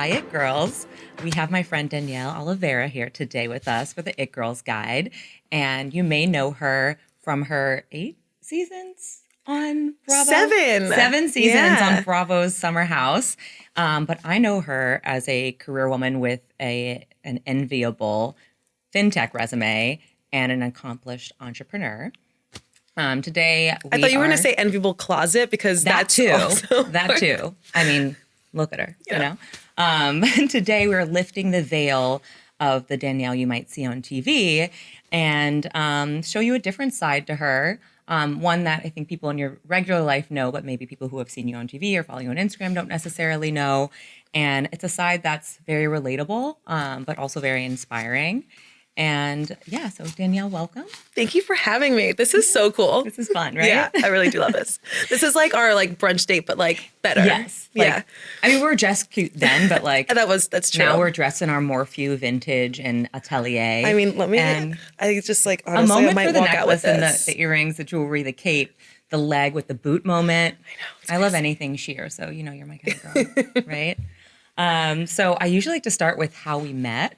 Hi, It Girls. We have my friend Danielle Olivera here today with us for the It Girls Guide. And you may know her from her 8 seasons on Bravo. 7. 7 seasons on Bravo's Summer House. But I know her as a career woman with an enviable fintech resume and an accomplished entrepreneur. Today, I thought you were going to say enviable closet because that that's too. also That too. I mean, look at her, you know. Today, we're lifting the veil of the Danielle you might see on TV and show you a different side to her. One that I think people in your regular life know, but maybe people who have seen you on TV or follow you on Instagram don't necessarily know. And it's a side that's very relatable, but also very inspiring. And yeah, so Danielle, welcome. Thank you for having me. This is so cool. This is fun, right? Yeah, I really do love this. This is like our brunch date, but better. Yes. I mean, we were dressed cute then, but that's true. Now we're dressed in our Morphew vintage and atelier. I mean, I just honestly, a moment I might for the walk out with necklace and this. the earrings, the jewelry, the cape, the leg with the boot moment. I know. I love anything sheer, so you're my kind of girl, right? So I usually like to start with how we met,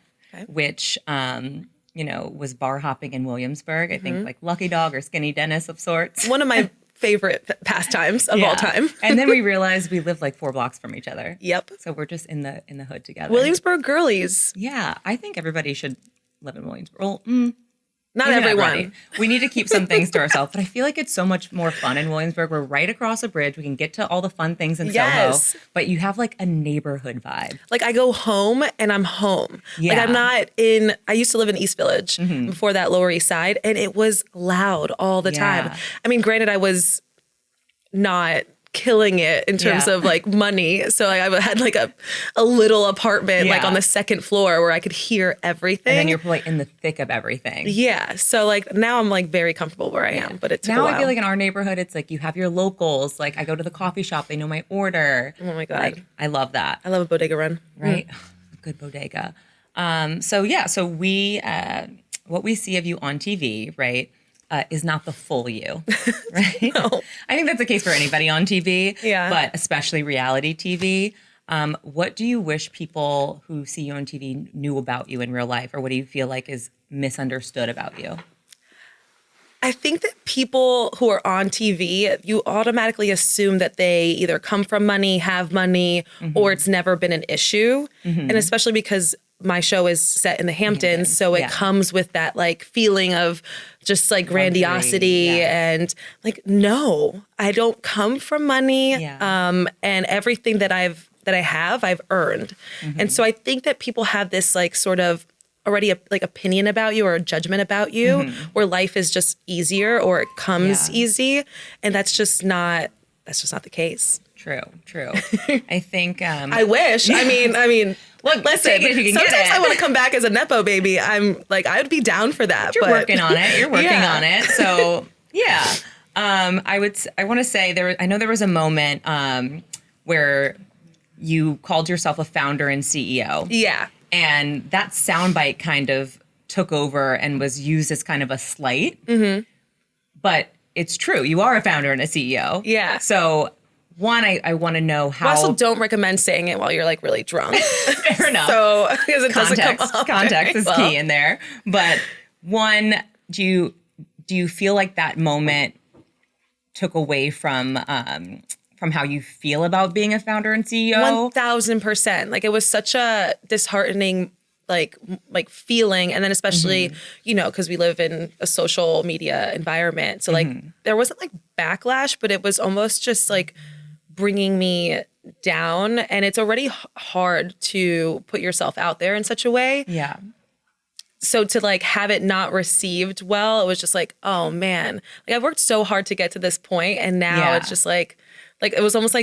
which was bar hopping in Williamsburg. I think like Lucky Dog or Skinny Dennis of sorts. One of my favorite pastimes of all time. And then we realized we live 4 blocks from each other. Yep. So we're just in the hood together. Williamsburg girlies. Yeah, I think everybody should live in Williamsburg. Well, not everyone. We need to keep some things to ourselves, but I feel like it's so much more fun in Williamsburg. We're right across a bridge. We can get to all the fun things in Soho, but you have a neighborhood vibe. I go home and I'm home. Yeah. I'm not I used to live in East Village before that, Lower East Side, and it was loud all the time. I mean, granted, I was not killing it in terms of money. So I had a little apartment on the second floor where I could hear everything. And then you're in the thick of everything. Yeah. So now I'm very comfortable where I am, but it took a while. I feel in our neighborhood, it's you have your locals. I go to the coffee shop, they know my order. Oh my God. I love that. I love a bodega run. Right? Good bodega. So we, what we see of you on TV, right? Is not the full you, right? No. I think that's the case for anybody on TV, but especially reality TV. What do you wish people who see you on TV knew about you in real life, or what do you feel is misunderstood about you? I think that people who are on TV, you automatically assume that they either come from money, have money, or it's never been an issue. And especially because my show is set in the Hamptons, so it comes with that feeling of just grandiosity and no, I don't come from money. And everything that I have, I've earned. And so I think that people have this sort of already opinion about you or a judgment about you where life is just easier or it comes easy. And that's just not the case. True. I think I wish. I mean, look, listen. Sometimes I want to come back as a nepo baby. I'm I would be down for that. You're working on it. You're working on it. So yeah, I want to say I know there was a moment where you called yourself a founder and CEO. Yeah, and that soundbite kind of took over and was used as kind of a slight. But it's true. You are a founder and a CEO. Yeah. So. One, I want to know how. I also don't recommend saying it while you're really drunk. Fair enough. So because it doesn't come off context is key in there. But one, do you feel like that moment took away from how you feel about being a founder and CEO? 1000%. It was such a disheartening feeling, and then especially because we live in a social media environment, so there wasn't backlash, but it was almost just bringing me down, and it's already hard to put yourself out there in such a way. Yeah. So to have it not received well, it was just oh man, I've worked so hard to get to this point, and now it's just it was almost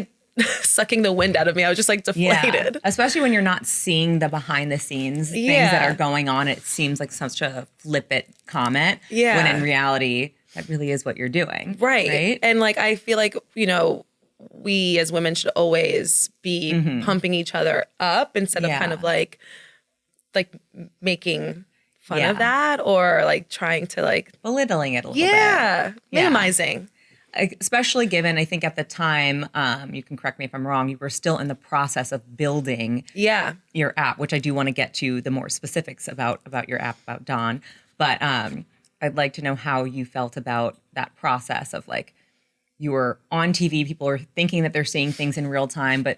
sucking the wind out of me. I was just deflated. Yeah. Especially when you're not seeing the behind the scenes things that are going on. It seems like such a flippant comment. Yeah. When in reality, that really is what you're doing. Right. And I feel we as women should always be pumping each other up instead of kind of making fun of that or trying to belittling it a little bit. Yeah. Minimizing. especially given, I think at the time, you can correct me if I'm wrong, you were still in the process of building your app, which I do want to get to the more specifics about your app, about Donne. But I'd like to know how you felt about that process of like, you were on TV, people are thinking that they're seeing things in real time, but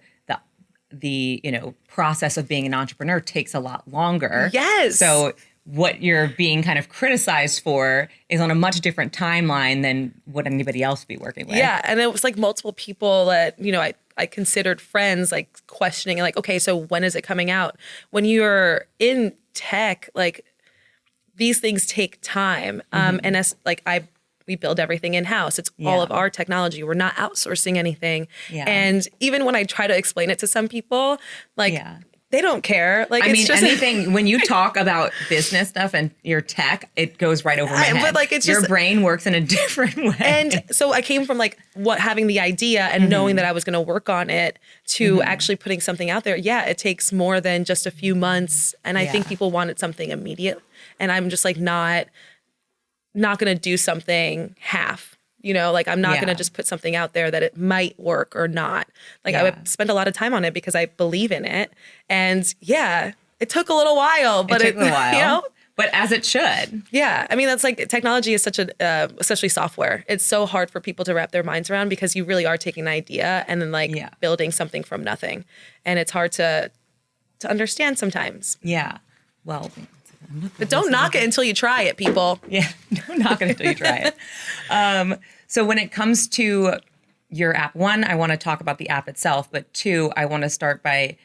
the process of being an entrepreneur takes a lot longer. Yes. So what you're being kind of criticized for is on a much different timeline than what anybody else would be working with. Yeah. And it was like multiple people that, I considered friends, like questioning, like, okay, so when is it coming out? When you're in tech, like these things take time. And as like we build everything in-house. It's all of our technology. We're not outsourcing anything. Yeah. And even when I try to explain it to some people, like they don't care. Like, it's just anything, when you talk about business stuff and your tech, it goes right over my head. But like, it's your brain works in a different way. And so I came from like having the idea and knowing that I was going to work on it to actually putting something out there. Yeah, it takes more than just a few months. And I think people wanted something immediate. And I'm just like, not going to do something half, like I'm not going to just put something out there that it might work or not. Like I would spend a lot of time on it because I believe in it. And it took a little while, but it took a while, but as it should. Yeah. I mean, that's like technology is such especially software. It's so hard for people to wrap their minds around because you really are taking an idea and then like building something from nothing. And it's hard to understand sometimes. Yeah. Well, but don't knock it until you try it, people. Yeah, don't knock it until you try it. So when it comes to your app, one, I want to talk about the app itself, but two, I want to start by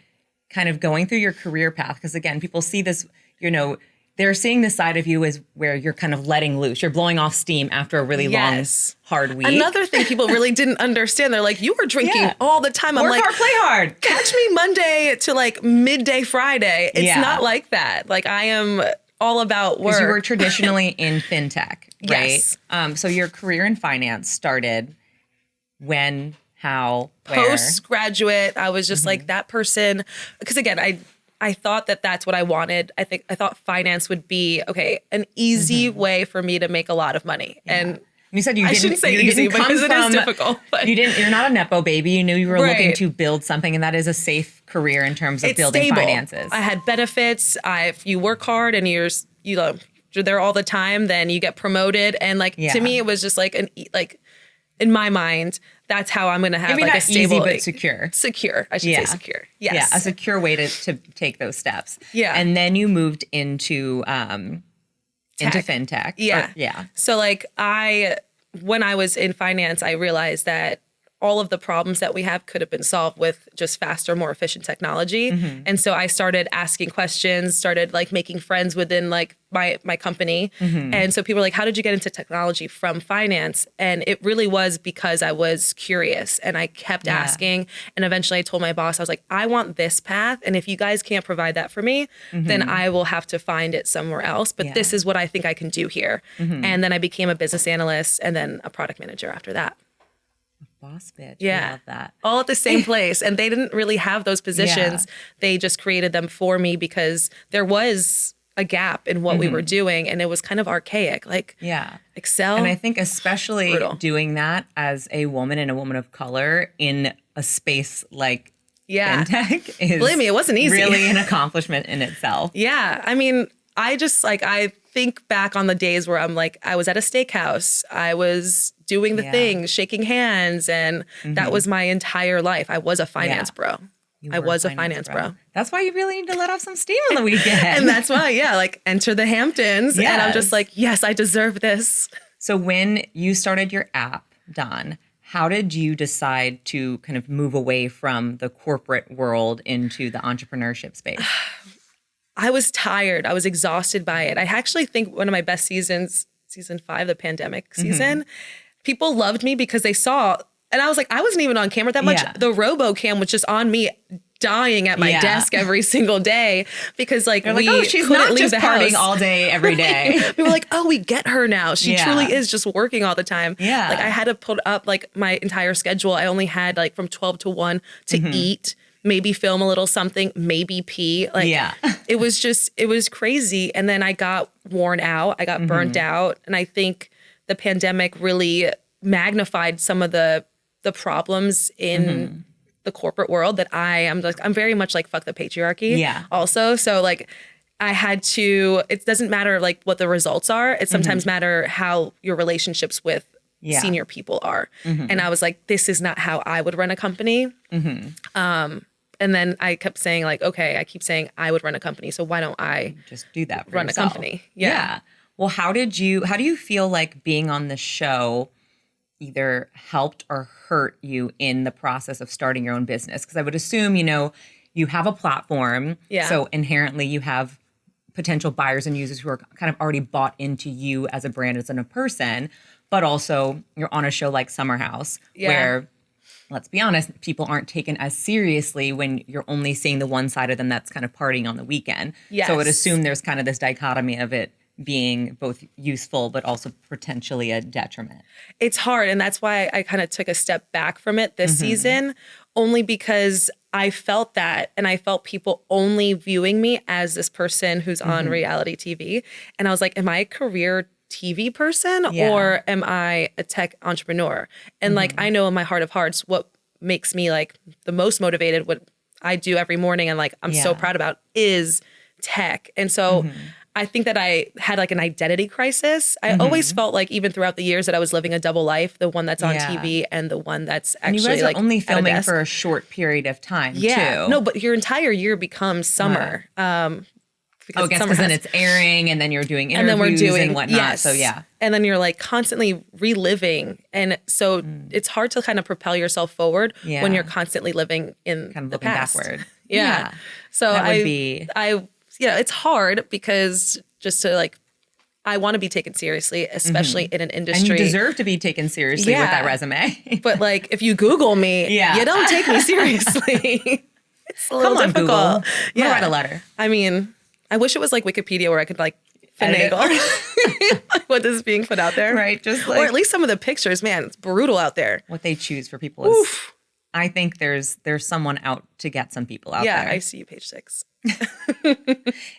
kind of going through your career path. Because again, people see this, they're seeing this side of you as where you're kind of letting loose. You're blowing off steam after a really long, hard week. Another thing people really didn't understand, they're like, you were drinking all the time. I'm Work like, hard, play hard. Catch me Monday to like midday Friday. It's not like that. Like I am all about work. Because you were traditionally in fintech, right? Yes. So your career in finance started when, how, where? Postgraduate, I was just like that person. Because again, I thought that that's what I wanted. I thought finance would be, an easy way for me to make a lot of money. Yeah. And you said I shouldn't say easy because it is difficult. But you're not a Nepo baby. You knew you were looking to build something, and that is a safe career in terms of building stable. Finances. I had benefits. If you work hard and you're there all the time, then you get promoted. And like to me, it was just like in my mind, that's how I'm going to have maybe like not a stable, easy, but secure. Secure, I should say secure. Yes. Yeah, a secure way to take those steps. Yeah, and then you moved into fintech. Yeah. So like when I was in finance, I realized that all of the problems that we have could have been solved with just faster, more efficient technology. And so I started asking questions, started like making friends within like my company. And so people were like, how did you get into technology from finance? And it really was because I was curious and I kept asking. And eventually I told my boss, I was like, I want this path. And if you guys can't provide that for me, then I will have to find it somewhere else. But this is what I think I can do here. And then I became a business analyst and then a product manager after that. Boss bitch. Yeah. I love that. All at the same place. And they didn't really have those positions. They just created them for me because there was a gap in what we were doing and it was kind of archaic. Like Excel. And I think especially doing that as a woman and a woman of color in a space like fintech is, believe me, it wasn't easy. Really an accomplishment in itself. Yeah. I mean, I think back on the days where I'm like, I was at a steakhouse, I was doing the things, shaking hands, and that was my entire life. I was a finance bro. I was a finance bro. That's why you really need to let off some steam on the weekend. And that's why, like enter the Hamptons. Yes. And I'm just like, yes, I deserve this. So when you started your app, Donne, how did you decide to kind of move away from the corporate world into the entrepreneurship space? I was tired. I was exhausted by it. I actually think one of my best seasons, season 5, the pandemic season, people loved me because they saw, and I was like, I wasn't even on camera that much. The RoboCam was just on me dying at my desk every single day because like she's not just partying all day, every day. We were like, oh, we get her now. She truly is just working all the time. Yeah. Like I had to put up like my entire schedule. I only had like from 12 to 1 to eat, maybe film a little something, maybe pee. Like it was crazy. And then I got worn out. I got burnt out. And I think the pandemic really magnified some of the problems in the corporate world that I'm very much like, fuck the patriarchy. Yeah. Also. So like I had to, it doesn't matter like what the results are. It sometimes matter how your relationships with senior people are. And I was like, this is not how I would run a company. And then I kept saying like, okay, I keep saying I would run a company. So why don't I just do that for run yourself. a company? Yeah. Well, how do you feel like being on the show either helped or hurt you in the process of starting your own business? Because I would assume, you have a platform. Yeah. So inherently you have potential buyers and users who are kind of already bought into you as a brand, as a person, but also you're on a show like Summer House where, let's be honest, people aren't taken as seriously when you're only seeing the one side of them that's kind of partying on the weekend. Yes. So I would assume there's kind of this dichotomy of it being both useful but also potentially a detriment. It's hard. And that's why I kind of took a step back from it this season, only because I felt that, and I felt people only viewing me as this person who's on reality TV. And I was like, am I a career TV person or am I a tech entrepreneur? And like, I know in my heart of hearts, what makes me like the most motivated, what I do every morning and like, I'm so proud about is tech. And so I think that I had like an identity crisis. I always felt like even throughout the years that I was living a double life, the one that's on TV and the one that's actually and you guys like are only at a filming desk. for a short period of time too. No, but your entire year becomes summer. Because then it's airing and then you're doing interviews and, then we're doing, whatnot. So and then you're like constantly reliving. And so it's hard to kind of propel yourself forward when you're constantly living in kind of the looking past. backward. So that would be... it's hard because just to like, I want to be taken seriously, especially in an industry. And you deserve to be taken seriously with that resume. But like, if you Google me, you don't take me seriously. It's a little difficult. Google. Yeah. Write a letter. I mean, I wish it was like Wikipedia where I could like finagle what is being put out there. Right. Just like, or at least some of the pictures, man, it's brutal out there. What they choose for people is, I think there's someone out to get some people out there. Yeah, I see you, page 6.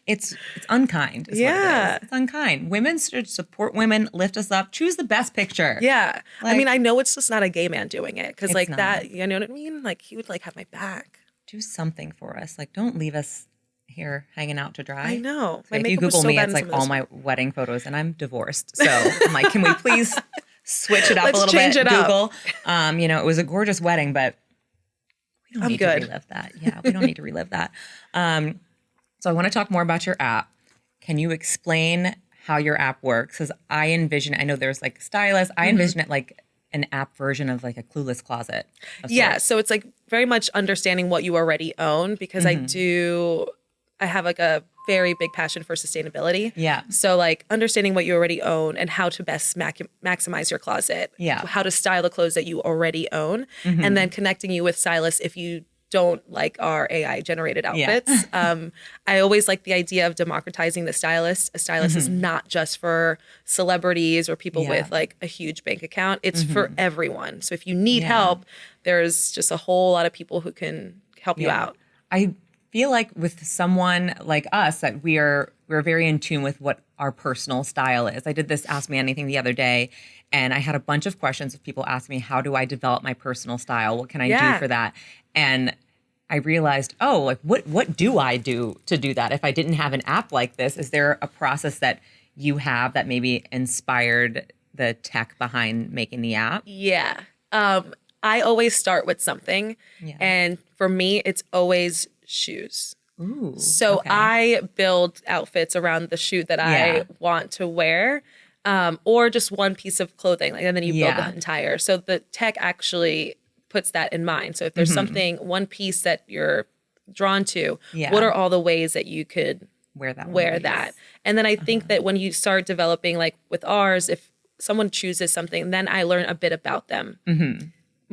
It's unkind. Is what it is. It's unkind. Women should support women, lift us up, choose the best picture. Yeah. Like, I mean, I know it's just not a gay man doing it because like not. that, you know what I mean? Like he would like have my back. Do something for us. Like don't leave us here hanging out to dry. I know. So if you Google me, it's like all my wedding photos and I'm divorced. So I'm like, can we please switch it up a little bit? Google. It was a gorgeous wedding, but we don't need to relive that. Yeah, we don't need to relive that. So I want to talk more about your app. Can you explain how your app works? Because I know there's like stylists. I envision it like an app version of like a Clueless Closet. Yeah, so it's like very much understanding what you already own because I have like a very big passion for sustainability. Yeah. So like understanding what you already own and how to best maximize your closet. Yeah. How to style the clothes that you already own. And then connecting you with stylists if you don't like our AI generated outfits. I always like the idea of democratizing the stylist. A stylist is not just for celebrities or people with like a huge bank account. It's for everyone. So if you need help, there's just a whole lot of people who can help you out. I feel like with someone like us that we're very in tune with what our personal style is. I did this Ask Me Anything the other day, and I had a bunch of questions of people asking me, how do I develop my personal style? What can I do for that? And I realized, what do I do to do that? If I didn't have an app like this, is there a process that you have that maybe inspired the tech behind making the app? Yeah. I always start with something. Yeah. And for me, it's always shoes. Ooh, so I build outfits around the shoe that I want to wear, or just one piece of clothing, and then you build the entire. So the tech actually puts that in mind. So if there's something, one piece that you're drawn to, what are all the ways that you could wear that? And then I think that when you start developing, like with ours, if someone chooses something, then I learn a bit about them.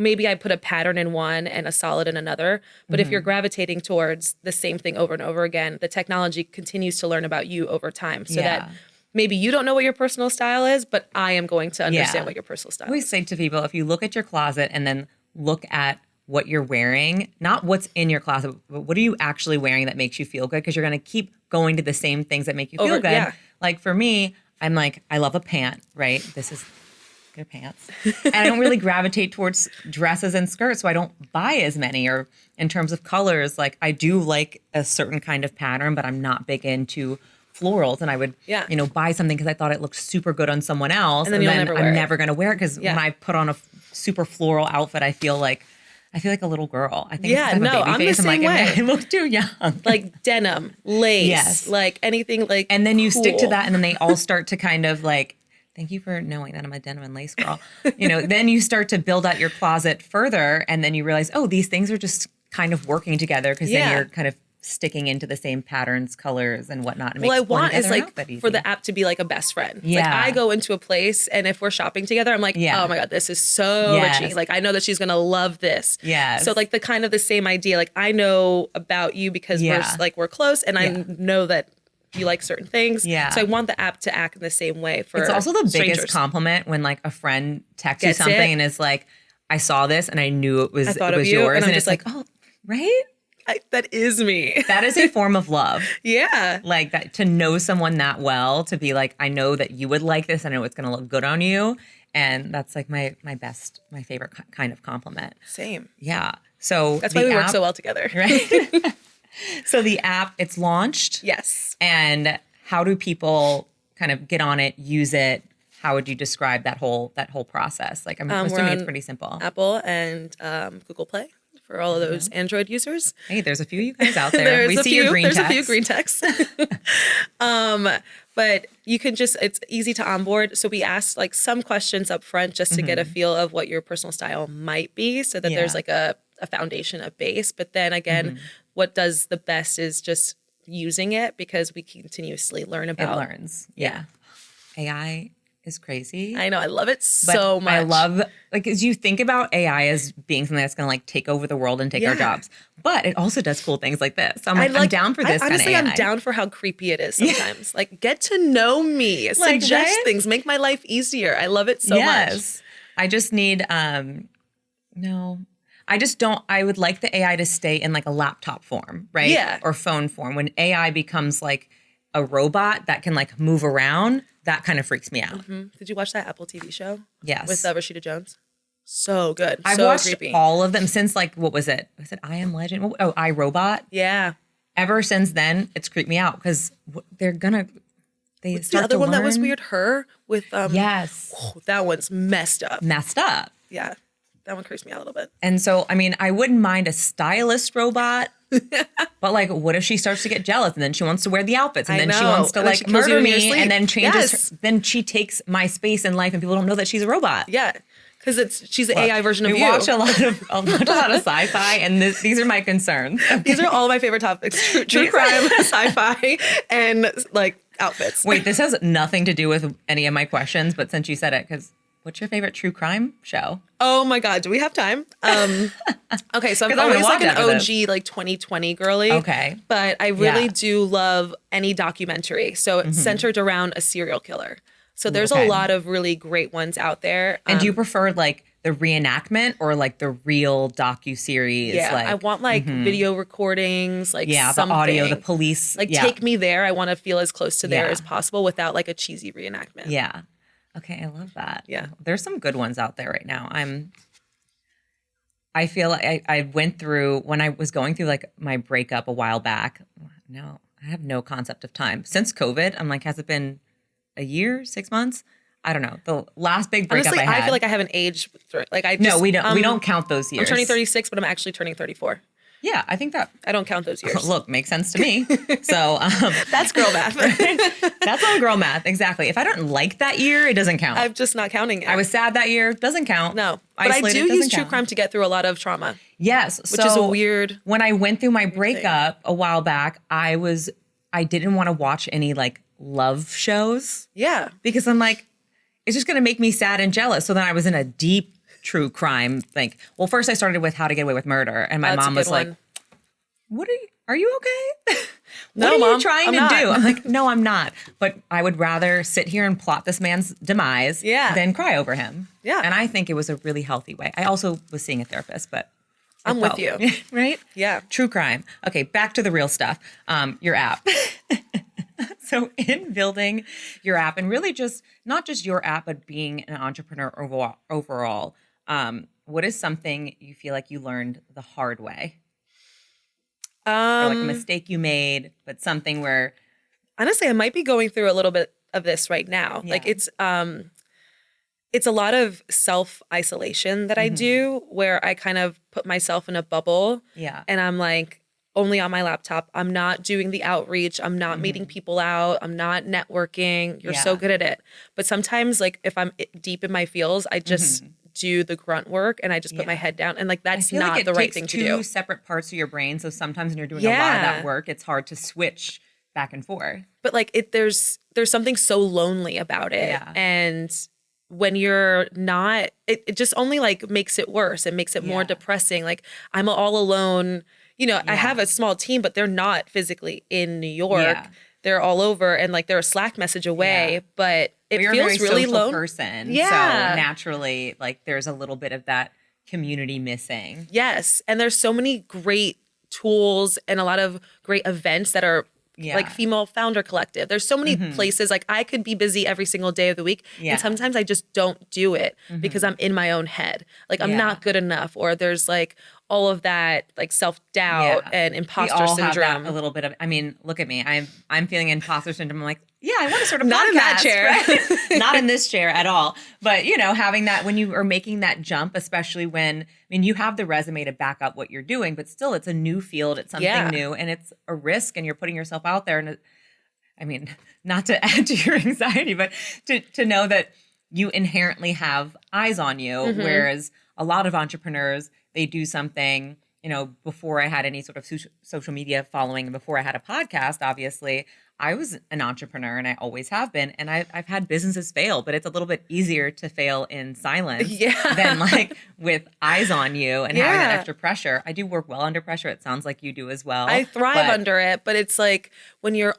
Maybe I put a pattern in one and a solid in another. But if you're gravitating towards the same thing over and over again, the technology continues to learn about you over time. So that maybe you don't know what your personal style is, but I am going to understand what your personal style is. I always say to people, if you look at your closet and then look at what you're wearing, not what's in your closet, but what are you actually wearing that makes you feel good? Because you're going to keep going to the same things that make you feel good. Like for me, I'm like, I love a pant, right? This is your pants. And I don't really gravitate towards dresses and skirts, so I don't buy as many. Or in terms of colors, like I do like a certain kind of pattern, but I'm not big into florals. And I would, buy something because I thought it looked super good on someone else. And then I'm never going to wear it because when I put on a super floral outfit, I feel like a little girl. I think I'm the same way. I look too young. Like denim, lace, like anything like and then you cool. stick to that and then they all start to kind of like, thank you for knowing that I'm a denim and lace girl. Then you start to build out your closet further and then you realize, oh, these things are just kind of working together because then you're kind of sticking into the same patterns, colors, and whatnot. It what I want is like for the easy. app to be like a best friend. Yeah. Like I go into a place and if we're shopping together, I'm like, oh my God, this is so Richie. Like I know that she's gonna love this. Yes. So like the kind of the same idea. Like I know about you because we're close and I know that you like certain things. Yeah. So I want the app to act in the same way for It's also the strangers. biggest compliment when like a friend texts you Gets something it. and is like, I saw this and I knew it was yours. And I'm it's just like, oh, right? That is me. That is a form of love. Yeah. Like that, to know someone that well, to be like, I know that you would like this. I know it's going to look good on you. And that's like my favorite kind of compliment. Same. Yeah. So that's why we work so well together. Right. So the app, it's launched. Yes. And how do people kind of get on it, use it? How would you describe that whole process? Like I'm assuming it's pretty simple. Apple and Google Play. For all of those Android users. Hey, there's a few of you guys out there. We see your green text. text. There's a few green texts. But you can it's easy to onboard. So we asked like some questions up front just to get a feel of what your personal style might be so that there's like a foundation, a base. But then again, what does the best is just using it because we continuously learn about. It learns. Yeah. AI is crazy. I know. I love it so much. I love, like, as you think about AI as being something that's going to like take over the world and take our jobs, but it also does cool things like this. So I'm down for this honestly, kind of AI. I'm down for how creepy it is sometimes. Like, get to know me, suggest things, make my life easier. I love it so much. I just need, I would like the AI to stay in like a laptop form, right? Yeah. Or phone form. When AI becomes like a robot that can like move around, that kind of freaks me out. Mm-hmm. Did you watch that Apple TV show? Yes. With Rashida Jones? So good. I've watched creepy. all of them since like, what was it? Was it I Am Legend? Oh, I, Robot? Yeah. Ever since then, it's creeped me out because they What's start the other to one learn. that was weird? Her with Yes. Oh, that one's messed up. Yeah. That one creeps me out a little bit. And so, I mean, I wouldn't mind a stylist robot, but like, what if she starts to get jealous and then she wants to wear the outfits and then she wants to like murder me and then changes, then she takes my space in life and people don't know that she's a robot. Yeah. Because she's the AI version of you. We watch a lot of sci-fi and these are my concerns. These are all my favorite topics. True crime, sci-fi, and like outfits. Wait, this has nothing to do with any of my questions, but since you said it, because what's your favorite true crime show? Oh my God, do we have time? Okay, so I'm always like an OG, like 2020 girly. Okay. But I really do love any documentary. So it's centered around a serial killer. So there's a lot of really great ones out there. And do you prefer like the reenactment or like the real docuseries? Yeah, like, I want like video recordings, like the something. audio, the police. Like take me there. I want to feel as close to there as possible without like a cheesy reenactment. Yeah. Okay, I love that. Yeah. There's some good ones out there right now. I feel like I went through, when I was going through like my breakup a while back, no, I have no concept of time. Since COVID, I'm like, has it been a year, 6 months? I don't know. The last big breakup Honestly, I had. I feel like I haven't aged. Like I just, no, we don't. We don't count those years. I'm turning 36, but I'm actually turning 34. Yeah, I think that. I don't count those years. Look, makes sense to me. So that's girl math. That's all girl math. Exactly. If I don't like that year, it doesn't count. I'm just not counting it. I was sad that year. Doesn't count. No, but I do use true crime to get through a lot of trauma. Yes, which is a weird. When I went through my breakup a while back, I didn't want to watch any like love shows. Yeah, because I'm like, it's just going to make me sad and jealous. So then I was in a deep true crime thing. Well, first I started with How to Get Away with Murder, and my mom was like, "What are you okay? No, what are Mom, you trying to do?" I'm like, "No, I'm not." But I would rather sit here and plot this man's demise than cry over him. Yeah. And I think it was a really healthy way. I also was seeing a therapist, but I'm with you. Right? Yeah. True crime. Okay, back to the real stuff. Your app. So in building your app and really just not just your app, but being an entrepreneur overall, what is something you feel like you learned the hard way? Or like a mistake you made, but something where honestly, I might be going through a little bit of this right now. Yeah. Like it's a lot of self-isolation that I do where I kind of put myself in a bubble. Yeah. And I'm like only on my laptop. I'm not doing the outreach. I'm not meeting people out. I'm not networking. You're so Yeah. good at it. But sometimes like if I'm deep in my feels, I just do the grunt work and I just put my head down. And like I that's feel not like it the right takes thing to two do. separate parts of your brain. So sometimes when you're doing a lot of that work, it's hard to switch back and forth. But like there's something so lonely about it. Yeah. And when you're not, it just only like makes it worse. It makes it more depressing. Like I'm all alone. You know, I have a small team, but they're not physically in New York. Yeah. They're all over and like they're a Slack message away, but it You're feels a very really social lonely. person. Yeah. So naturally, like there's a little bit of that community missing. Yes. And there's so many great tools and a lot of great events that are like Female Founder Collective. There's so many places, like I could be busy every single day of the week. And sometimes I just don't do it because I'm in my own head. Like I'm not good enough, or there's like all of that like self-doubt and imposter we all syndrome. Have that a little bit of, I mean, look at me. I'm feeling imposter syndrome. I'm like, yeah, I want to start a Not podcast. in that chair. Right? Not in this chair at all. But, you know, having that when you are making that jump, especially when, I mean, you have the resume to back up what you're doing, but still it's a new field. It's something new and it's a risk and you're putting yourself out there. And I mean, not to add to your anxiety, but to know that you inherently have eyes on you. Whereas a lot of entrepreneurs, they do something, you know, before I had any sort of social media following and before I had a podcast, obviously, I was an entrepreneur and I always have been. And I've had businesses fail, but it's a little bit easier to fail in silence than like with eyes on you and having that extra pressure. I do work well under pressure. It sounds like you do as well. I thrive under it, but it's like when you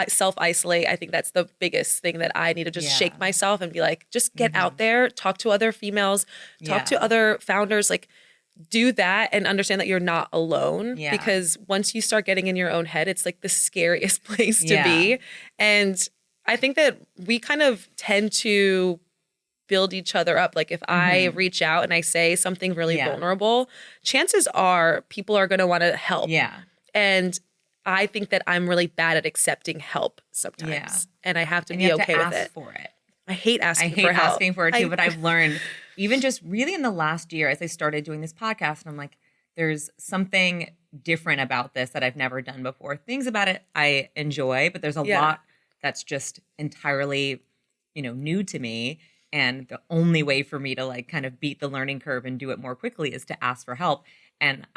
self-isolate, I think that's the biggest thing that I need to just shake myself and be like, just get out there, talk to other females, talk to other founders, like do that and understand that you're not alone. Because once you start getting in your own head, it's like the scariest place to be. And I think that we kind of tend to build each other up. Like if I reach out and I say something really vulnerable, chances are people are going to want to help. And I think that I'm really bad at accepting help sometimes. And I have to be okay with it. For it. I hate asking for help. I hate asking for it too, but I've learned even just really in the last year as I started doing this podcast, and I'm like, there's something different about this that I've never done before. Things about it I enjoy, but there's a lot that's just entirely, you know, new to me. And the only way for me to like kind of beat the learning curve and do it more quickly is to ask for help. And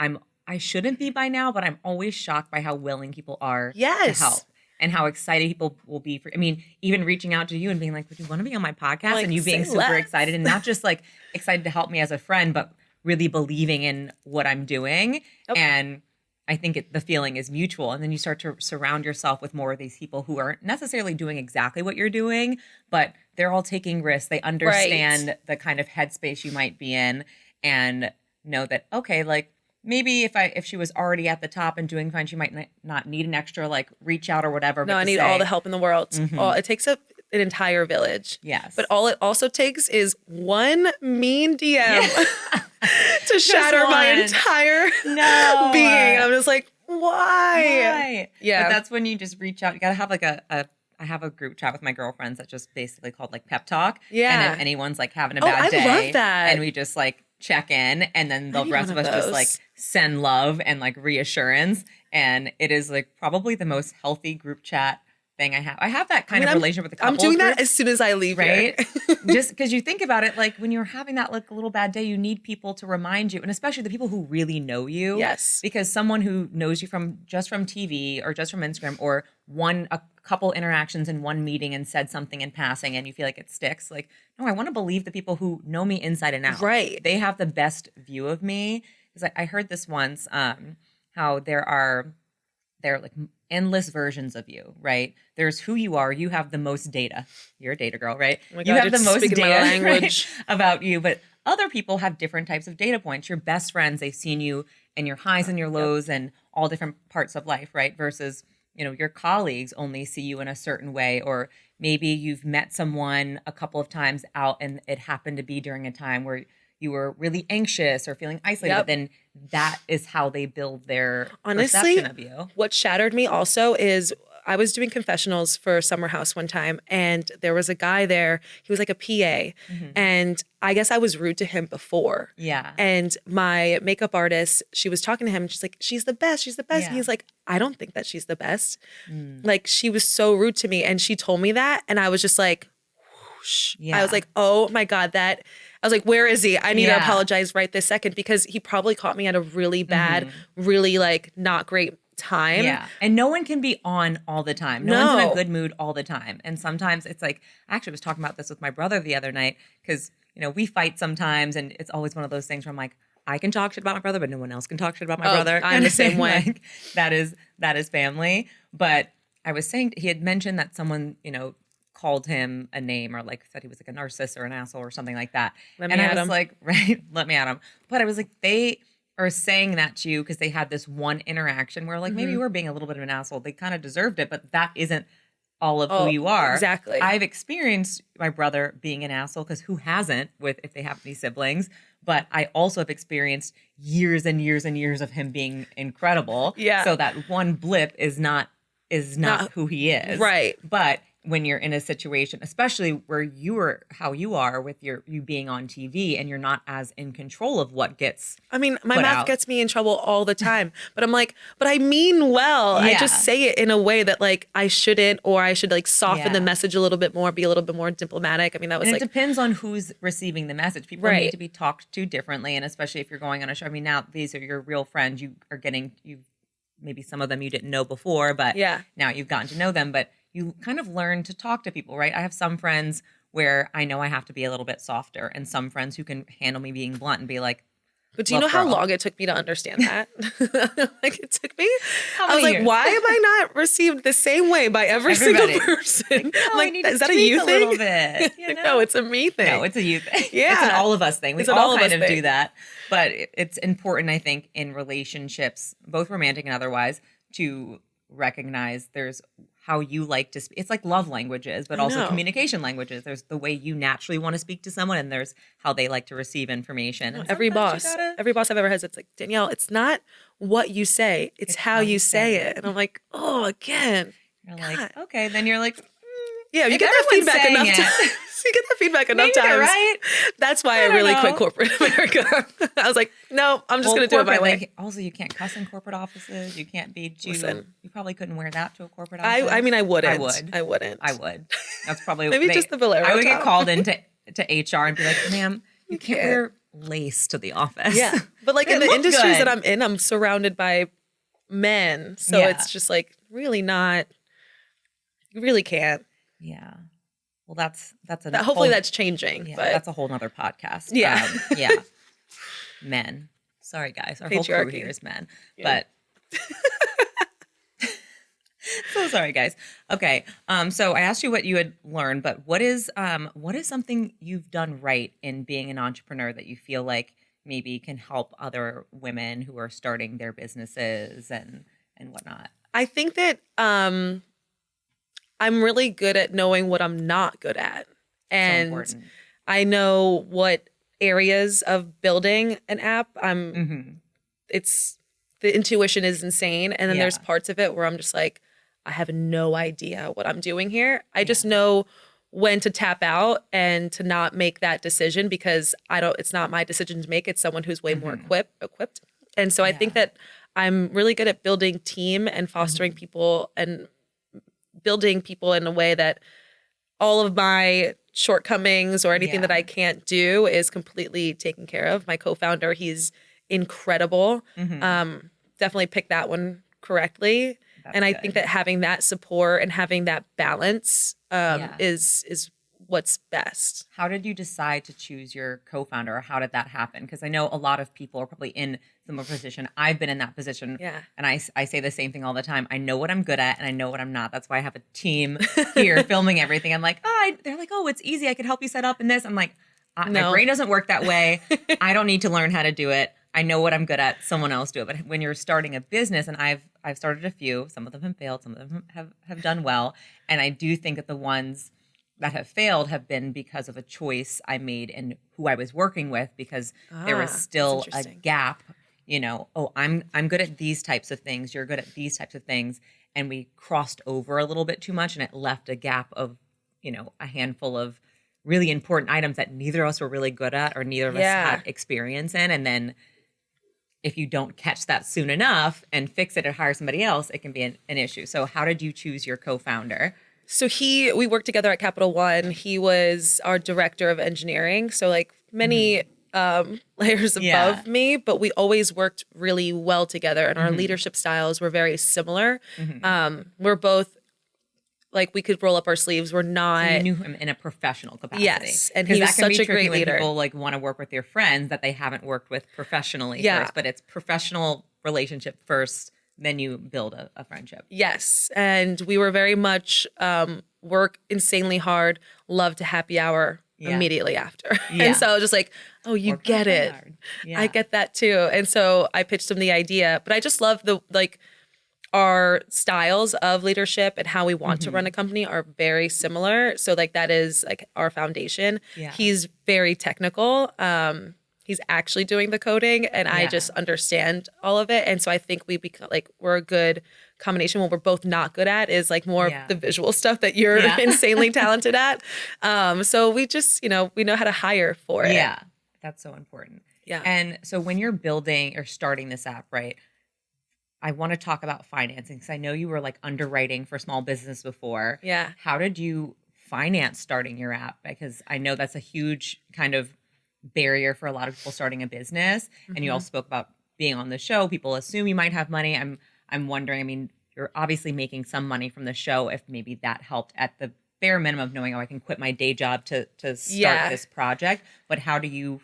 I shouldn't be by now, but I'm always shocked by how willing people are to help. And how excited people will be for, I mean, even reaching out to you and being like, would you want to be on my podcast? Like, and you being super excited and not just like excited to help me as a friend, but really believing in what I'm doing. And I think the feeling is mutual. And then you start to surround yourself with more of these people who aren't necessarily doing exactly what you're doing, but they're all taking risks. They understand the kind of headspace you might be in and know that, okay, like, maybe if she was already at the top and doing fine, she might not need an extra like reach out or whatever. No, I need all the help in the world. It takes an entire village. Yes. But all it also takes is one mean DM to shatter my entire being. I'm just like, why? Yeah. But that's when you just reach out. You got to have like I have a group chat with my girlfriends that's just basically called like pep talk. Yeah. And if anyone's like having a bad day. I love that. And we just like check in and then the rest of us just like send love and like reassurance. And it is like probably the most healthy group chat thing I have. I have that kind of relationship with a couple. I'm doing that as soon as I leave, right? Just because you think about it, like when you're having that like a little bad day, you need people to remind you, and especially the people who really know you. Yes. Because someone who knows you from TV or just from Instagram or a couple interactions in one meeting and said something in passing and you feel like it sticks. Like, no, I want to believe the people who know me inside and out. Right. They have the best view of me. Because I heard this once, how there are like endless versions of you, right? There's who you are. You have the most data. You're a data girl, right? Oh my God, you have the most data language about you, but other people have different types of data points. Your best friends, they've seen you and your highs and your lows and all different parts of life, right? Versus your colleagues only see you in a certain way, or maybe you've met someone a couple of times out and it happened to be during a time where you were really anxious or feeling isolated, Yep. then that is how they build their Honestly, perception of you. what shattered me also is I was doing confessionals for Summer House one time, and there was a guy there. He was like a PA, and I guess I was rude to him before. Yeah. And my makeup artist, she was talking to him, and she's like, "She's the best. She's the best." Yeah. And he's like, "I don't think that she's the best." Like, she was so rude to me, and she told me that, and I was just like, whoosh. Yeah. I was like, "Oh my God, that." I was like, "Where is he? I need to Yeah. apologize right this second," because he probably caught me at a really bad, really like not great time. Yeah. And no one can be on all the time. No one's in a good mood all the time. And sometimes it's like, I actually was talking about this with my brother the other night because, we fight sometimes, and it's always one of those things where I'm like, I can talk shit about my brother, but no one else can talk shit about my brother. I'm the same way. Like, that is family. But I was saying, he had mentioned that someone, called him a name or like said he was like a narcissist or an asshole or something like that. Let me and I at was him. like, right, let me at him. But I was like, they are saying that to you because they had this one interaction where like maybe you were being a little bit of an asshole. They kind of deserved it, but that isn't all of who you are. Exactly. I've experienced my brother being an asshole because who hasn't if they have any siblings, but I also have experienced years and years and years of him being incredible. Yeah. So that one blip is not who he is. Right. But when you're in a situation, especially where how you are with you being on TV and you're not as in control of what gets I mean, my put mouth out. gets me in trouble all the time, but I'm like, but I mean well. I Yeah. just say it in a way that like I shouldn't, or I should like soften the Yeah. message a little bit more, be a little bit more diplomatic. I mean, that was And like, it depends on who's receiving the message. People Right. need to be talked to differently, and especially if you're going on a show. I mean, now these are your real friends. You are getting maybe some of them you didn't know before, but Yeah. now you've gotten to know them. But you kind of learn to talk to people, right? I have some friends where I know I have to be a little bit softer, and some friends who can handle me being blunt and be like, but do you know "Look, how girl." long it took me to understand that? Like it took me. How I was many like, years? why am I not received the same way by every Everybody. single person? "Oh, I'm I like, need to is that a tweak you a thing? little bit, you know? No, it's a me thing. No, it's a you thing. Yeah. It's an all of us thing. We It's an all all of kind us of do thing. that. But it's important, I think, in relationships, both romantic and otherwise, to recognize there's how you like to speak. It's like love languages, but I also know. communication languages. There's the way you naturally want to speak to someone, and there's how they like to receive information. And Every sometimes boss, you gotta- every boss I've ever had, it's like, Danielle, it's not what you say, it's how you say it. And I'm like, oh, again. you're God. like, okay, then you're like, Yeah, you if get that everyone's feedback enough saying times. You get that feedback enough maybe times. they're right. That's why I don't really know. quit corporate America. I was like, no, I'm just Well, going to do it my corporate, way. like, also, you can't cuss in corporate offices. You can't be too. Listen. You probably couldn't wear that to a corporate office. I mean, I wouldn't. I would. I wouldn't. I would. That's probably Maybe just the Bolero I would get top. called into HR and be like, "Ma'am, you can't can't. wear lace to the office." Yeah. But like It in the looked industries good. that I'm in, I'm surrounded by men. So Yeah. it's just like really not, you really can't. Yeah. Well, that's a Hopefully whole- that's changing. yeah, but that's a whole nother podcast. Yeah. Yeah. Men. Sorry, guys. Our whole crew Patriarchy. here is men, Yeah. but. So sorry, guys. Okay. So I asked you what you had learned, but what is something you've done right in being an entrepreneur that you feel like maybe can help other women who are starting their businesses and whatnot? I think that I'm really good at knowing what I'm not good at. And important. I know what areas of building an app it's the intuition is insane. And then there's Yeah. parts of it where I'm just like, I have no idea what I'm doing here. I just know when to tap out and to not make that decision because it's not my decision to make. It's someone who's way more equipped. And so I think that I'm really good at building team and fostering people and building people in a way that all of my shortcomings or anything Yeah. that I can't do is completely taken care of. My co-founder, he's incredible. Definitely picked that one correctly. That's and I good. think that having that support and having that balance Yeah. is what's best. How did you decide to choose your co-founder, or how did that happen? Because I know a lot of people are probably in similar position. I've been in that position. Yeah. And I say the same thing all the time. I know what I'm good at and I know what I'm not. That's why I have a team here filming everything. I'm like, they're like, oh, it's easy. I could help you set up in this. I'm like, my No. brain doesn't work that way. I don't need to learn how to do it. I know what I'm good at, someone else do it. But when you're starting a business, and I've started a few, some of them have failed, some of them have done well. And I do think that the ones that have failed have been because of a choice I made and who I was working with, because there was still a gap, oh, I'm good at these types of things, you're good at these types of things. And we crossed over a little bit too much, and it left a gap of, a handful of really important items that neither of us were really good at or neither of us had experience in. And then if you don't catch that soon enough and fix it or hire somebody else, it can be an issue. So how did you choose your co-founder? So we worked together at Capital One. He was our director of engineering. So like many layers above me, but we always worked really well together, and our leadership styles were very similar. We're both like, we could roll up our sleeves. We're not. So you knew him in a professional capacity. Yes, and he was such a great leader. People like want to work with your friends that they haven't worked with professionally first, but it's professional relationship first, then you build a friendship. Yes, and we were very much work insanely hard, love to happy hour immediately after. And so I was just like, oh, you get it. I get that too. And so I pitched him the idea, but I just love our styles of leadership and how we want to run a company are very similar. So like that is like our foundation. He's very technical. He's actually doing the coding, and I just understand all of it. And so I think we're a good combination. What we're both not good at is like more of the visual stuff that you're insanely talented at. So we just, we know how to hire for it. Yeah, that's so important. Yeah. And so when you're building or starting this app, right, I want to talk about financing, because I know you were like underwriting for small business before. Yeah. How did you finance starting your app? Because I know that's a huge kind of barrier for a lot of people starting a business. And you all spoke about being on the show. People assume you might have money. I'm wondering, I mean, you're obviously making some money from the show, if maybe that helped at the bare minimum of knowing, oh, I can quit my day job to start this project. But how do you,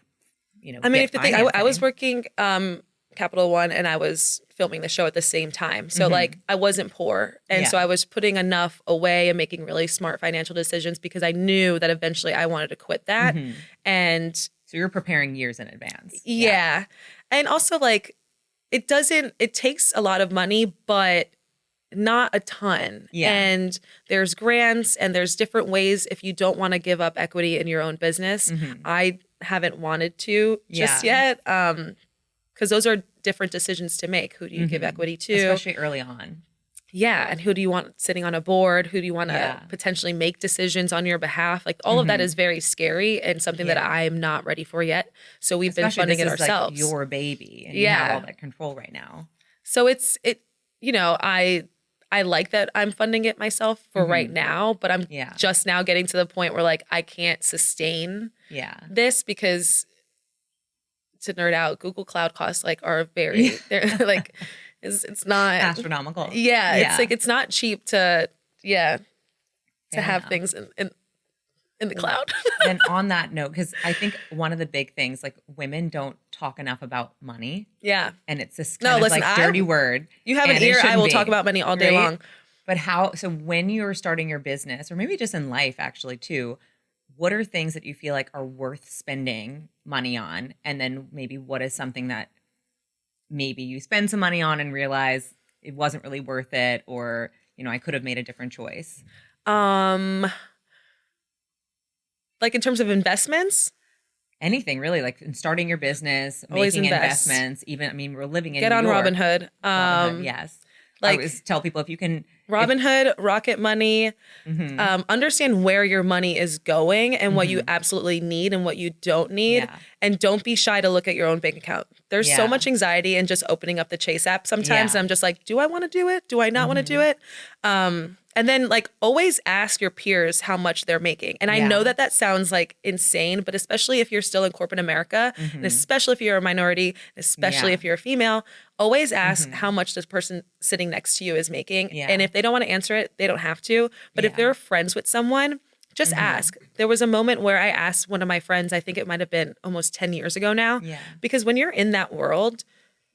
I mean, if the thing, I was working Capital One, and I was filming the show at the same time. So like I wasn't poor. And so I was putting enough away and making really smart financial decisions, because I knew that eventually I wanted to quit that. And so you're preparing years in advance. Yeah. And also like it takes a lot of money, but not a ton. And there's grants and there's different ways if you don't want to give up equity in your own business. I haven't wanted to just yet. Because those are different decisions to make. Who do you give equity to? Especially early on. Yeah. And who do you want sitting on a board? Who do you want to potentially make decisions on your behalf? Like all of that is very scary and something that I'm not ready for yet. So we've been funding it ourselves. Like your baby. And you have all that control right now. So I like that I'm funding it myself for right now, but I'm just now getting to the point where like I can't sustain this, because to nerd out, Google Cloud costs like are very they're like it's not astronomical. It's like it's not cheap to have things in the cloud. And on that note, because I think one of the big things, like women don't talk enough about money. Yeah. And it's this kind of like dirty word. You have an ear, I will talk about money all day long. But so when you're starting your business, or maybe just in life actually too, what are things that you feel like are worth spending money on? And then maybe what is something that maybe you spend some money on and realize it wasn't really worth it, or, I could have made a different choice? Like in terms of investments? Anything really, like in starting your business, making investments, even, I mean, we're living in New York. Get on Robinhood. Yes. Like, I always tell people, if you can. Robinhood, Rocket Money, understand where your money is going and what you absolutely need and what you don't need. Yeah. And don't be shy to look at your own bank account. There's so much anxiety in just opening up the Chase app sometimes. I'm just like, do I want to do it? Do I not want to do it? And then like always ask your peers how much they're making. And I know that sounds like insane, but especially if you're still in corporate America, and especially if you're a minority, especially if you're a female, always ask how much this person sitting next to you is making. Yeah. And if they don't want to answer it, they don't have to. But if they're friends with someone, just ask. There was a moment where I asked one of my friends, I think it might have been almost 10 years ago now, because when you're in that world,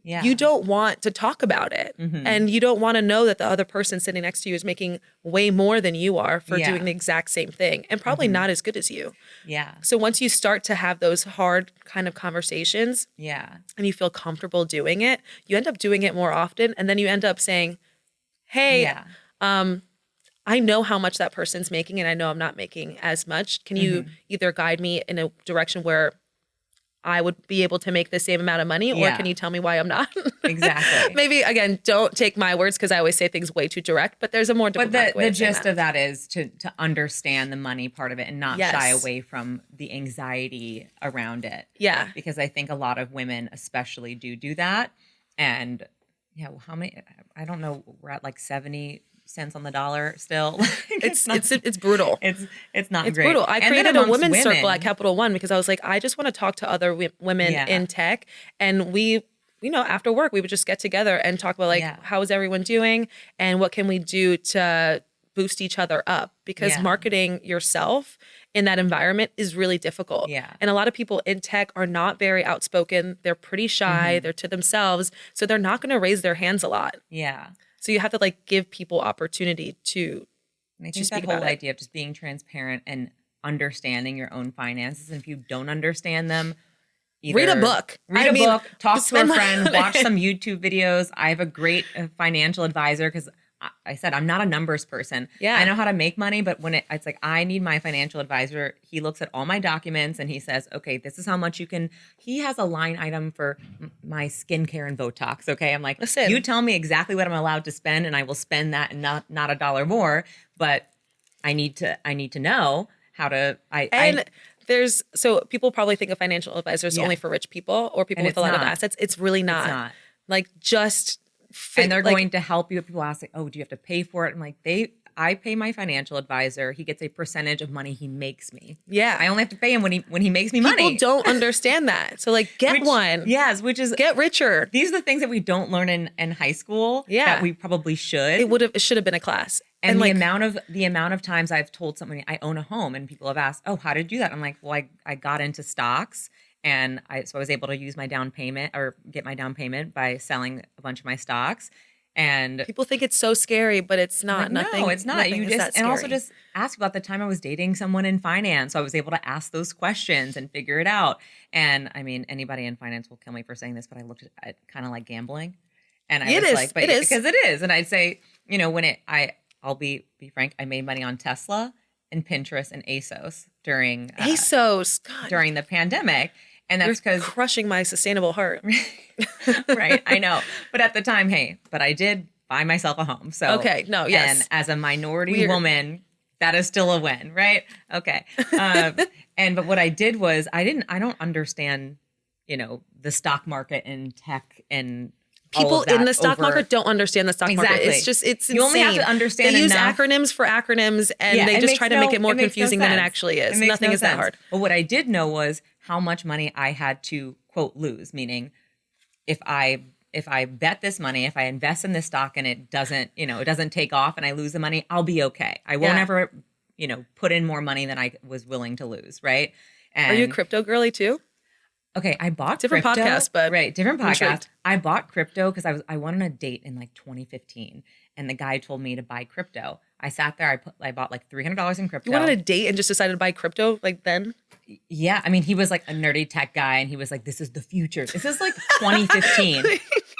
Yeah. you don't want to talk about it. And you don't want to know that the other person sitting next to you is making way more than you are for Yeah. doing the exact same thing and probably not as good as you. Yeah. So once you start to have those hard kind of conversations Yeah. and you feel comfortable doing it, you end up doing it more often. And then you end up saying, hey, Yeah. I know how much that person's making and I know I'm not making as much. Can you either guide me in a direction where I would be able to make the same amount of money, or Yeah. can you tell me why I'm not? Exactly. Maybe, again, don't take my words because I always say things way too direct, but there's a more But diplomatic way the of saying gist that. of that is to understand the money part of it and not Yes. shy away from the anxiety around it. Yeah. Because I think a lot of women especially do that. And yeah, well, how many, I don't know, we're at like 70 cents on the dollar still. It's brutal. It's not It's great. brutal. I And then created a amongst women's circle women- at Capital One because I was like, I just want to talk to other women Yeah. in tech. And we, after work, we would just get together and talk about like, Yeah. how is everyone doing and what can we do to boost each other up? Because Yeah. marketing yourself in that environment is really difficult. Yeah. And a lot of people in tech are not very outspoken. They're pretty shy. Mm-hmm. They're to themselves. So they're not going to raise their hands a lot. Yeah. So you have to like give people opportunity to And I to think speak that whole about it. idea of just being transparent and understanding your own finances. And if you don't understand them, either read a book. Read a book, talk to a spend friend, money. watch some YouTube videos. I have a great financial advisor because I said I'm not a numbers person. Yeah. I know how to make money, but when it's like I need my financial advisor, he looks at all my documents and he says, okay, this is how much you can. He has a line item for my skincare and Botox. Okay, I'm like, Listen. you tell me exactly what I'm allowed to spend, and I will spend that and not a dollar more. But I need to know how to. So people probably think of financial advisors Yeah. only for rich people or people And with it's a lot of not. assets. It's really not. not. Like just And they're like, going to help you. People ask, like, oh, do you have to pay for it? I'm like, I pay my financial advisor. He gets a percentage of money he makes me. Yeah. I only have to pay him when he makes me people money. don't understand that. So like get one. Yes, which is Get richer. these are the things that we don't learn in high school. Yeah. That we probably should. It should have been a class. And like the amount of times I've told somebody I own a home and people have asked, oh, how did you do that? I'm like, well, I got into stocks and I was able to use my down payment or get my down payment by selling a bunch of my stocks. And people think it's so scary, but it's not. like, Nothing. no, it's not. nothing You is just that and also scary. just ask about the time I was dating someone in finance. So I was able to ask those questions and figure it out. And I mean, anybody in finance will kill me for saying this, but I looked at it kind of like gambling. And I It was is. like, but It is. because it is. And I'd say, when I'll be frank, I made money on Tesla and Pinterest and ASOS during ASOS. God, during the pandemic. And that's you're because crushing my sustainable heart. right, I know. But at the time, but I did buy myself a home. So Okay, no, yes. And as a minority Weird. woman, that is still a win, right? Okay. But what I did was I don't understand, the stock market and tech and all People of that in the stock over- market don't understand the stock market. Exactly. It's insane. You only have to understand They use enough. acronyms for acronyms and Yeah, they it just makes try to make no- it more makes no confusing than it sense. actually is. It makes Nothing no is that sense. hard. But what I did know was how much money I had to quote lose, meaning if I bet this money, if I invest in this stock and it doesn't take off and I lose the money, I'll be okay. I won't Yeah. ever, put in more money than I was willing to lose, right? And Are you a crypto girly too? okay, I bought Different crypto. podcast, but right, different I'm podcast. intrigued. I bought crypto because I went on a date in like 2015, and the guy told me to buy crypto. I sat there. I bought like $300 in crypto. You went on a date and just decided to buy crypto like then? Yeah, I mean, he was like a nerdy tech guy, and he was like, "This is the future." This is like 2015,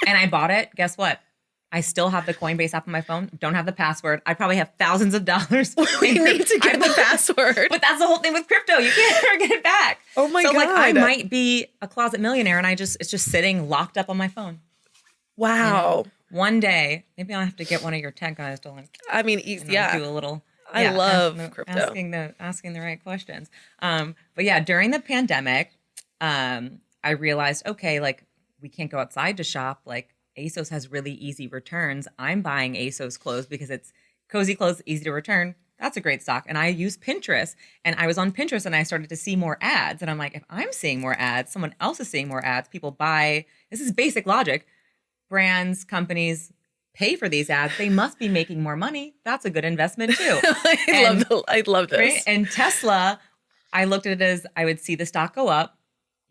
and I bought it. Guess what? I still have the Coinbase app on my phone. Don't have the password. I probably have thousands of dollars. We need to get the password. But that's the whole thing with crypto. You can't ever get it back. Oh my so, like, I God. might be a closet millionaire, and it's just sitting locked up on my phone. Wow. One day, maybe I'll have to get one of your tech guys to like, I mean, yeah. do a little. I love crypto. Asking the right questions. But yeah, during the pandemic, I realized, okay, like we can't go outside to shop. Like ASOS has really easy returns. I'm buying ASOS clothes because it's cozy clothes, easy to return. That's a great stock. And I use Pinterest, and I was on Pinterest and I started to see more ads. And I'm like, if I'm seeing more ads, someone else is seeing more ads. People buy. This is basic logic. Brands, companies pay for these ads. They must be making more money. That's a good investment too. I love this. Right? And Tesla, I looked at it as I would see the stock go up